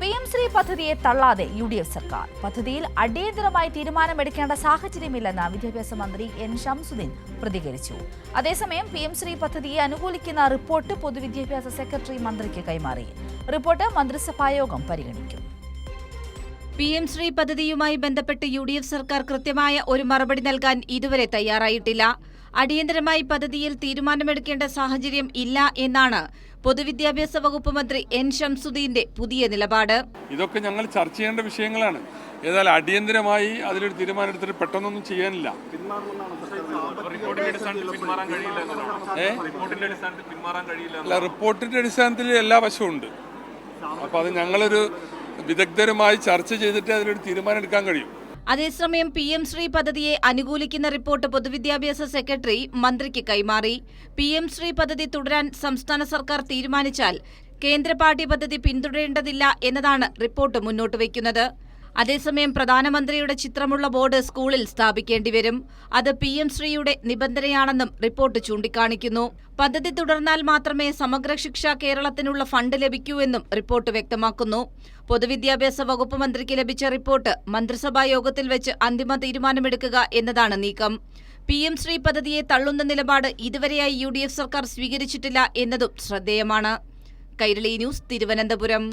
PM Shri പദ്ധതിയെ തള്ളാതെ UDF സർക്കാർ. പദ്ധതിയിൽ അടിയന്തരമായി തീരുമാനമെടുക്കേണ്ട സാഹചര്യമില്ലെന്ന് വിദ്യാഭ്യാസ മന്ത്രി N. ഷംസുദ്ദീൻ പ്രതികരിച്ചു. അതേസമയം PM ശ്രീ പദ്ധതിയെ അനുകൂലിക്കുന്ന റിപ്പോർട്ട് പൊതുവിദ്യാഭ്യാസ സെക്രട്ടറി മന്ത്രിക്ക് കൈമാറി. റിപ്പോർട്ട് മന്ത്രിസഭായോഗം പരിഗണിക്കും. PM ശ്രീ പദ്ധതിയുമായി ബന്ധപ്പെട്ട് UDF സർക്കാർ കൃത്യമായ ഒരു മറുപടി നൽകാൻ ഇതുവരെ തയ്യാറായിട്ടില്ല. അടിയന്തരമായി പദ്ധതിയിൽ തീരുമാനമെടുക്കേണ്ട സാഹചര്യം ഇല്ല എന്നാണ് പൊതുവിദ്യാഭ്യാസ വകുപ്പ് മന്ത്രി N. ഷംസുദ്ദീന്റെ പുതിയ നിലപാട്. ഇതൊക്കെ ഞങ്ങൾ ചർച്ച ചെയ്യേണ്ട വിഷയങ്ങളാണ്. ഏതായാലും അടിയന്തരമായി അതിലൊരു തീരുമാനം എടുത്തിട്ട് പെട്ടെന്നൊന്നും ചെയ്യാനില്ല. റിപ്പോർട്ടിന്റെ അടിസ്ഥാനത്തിൽ എല്ലാ വശവും ഉണ്ട്. അപ്പൊ അത് ഞങ്ങളൊരു വിദഗ്ധരുമായി ചർച്ച ചെയ്തിട്ട് അതിലൊരു തീരുമാനം എടുക്കാൻ കഴിയും. അതേസമയം PM ശ്രീ പദ്ധതിയെ അനുകൂലിക്കുന്ന റിപ്പോർട്ട് പൊതുവിദ്യാഭ്യാസ സെക്രട്ടറി മന്ത്രിക്ക് കൈമാറി. PM ശ്രീ പദ്ധതി തുടരാൻ സംസ്ഥാന സർക്കാർ തീരുമാനിച്ചാൽ കേന്ദ്ര പാഠ്യപദ്ധതി പിന്തുടരേണ്ടതില്ല എന്നതാണ് റിപ്പോർട്ട് മുന്നോട്ട് വയ്ക്കുന്നത്. അതേസമയം പ്രധാനമന്ത്രിയുടെ ചിത്രമുള്ള ബോർഡ് സ്കൂളിൽ സ്ഥാപിക്കേണ്ടിവരും. അത് PM ശ്രീയുടെ നിബന്ധനയാണെന്നും റിപ്പോർട്ട് ചൂണ്ടിക്കാണിക്കുന്നു. പദ്ധതി തുടർന്നാൽ മാത്രമേ സമഗ്ര ശിക്ഷ കേരളത്തിനുള്ള ഫണ്ട് ലഭിക്കൂ എന്നും റിപ്പോർട്ട് വ്യക്തമാക്കുന്നു. പൊതുവിദ്യാഭ്യാസ വകുപ്പ് മന്ത്രിക്ക് ലഭിച്ച റിപ്പോർട്ട് മന്ത്രിസഭാ യോഗത്തിൽ വെച്ച് അന്തിമ തീരുമാനമെടുക്കുക എന്നതാണ് നീക്കം. PM ശ്രീ പദ്ധതിയെ തള്ളുന്ന നിലപാട് ഇതുവരെയായി UDF സർക്കാർ സ്വീകരിച്ചിട്ടില്ല എന്നതും ശ്രദ്ധേയമാണ്. കൈരളി ന്യൂസ്, തിരുവനന്തപുരം.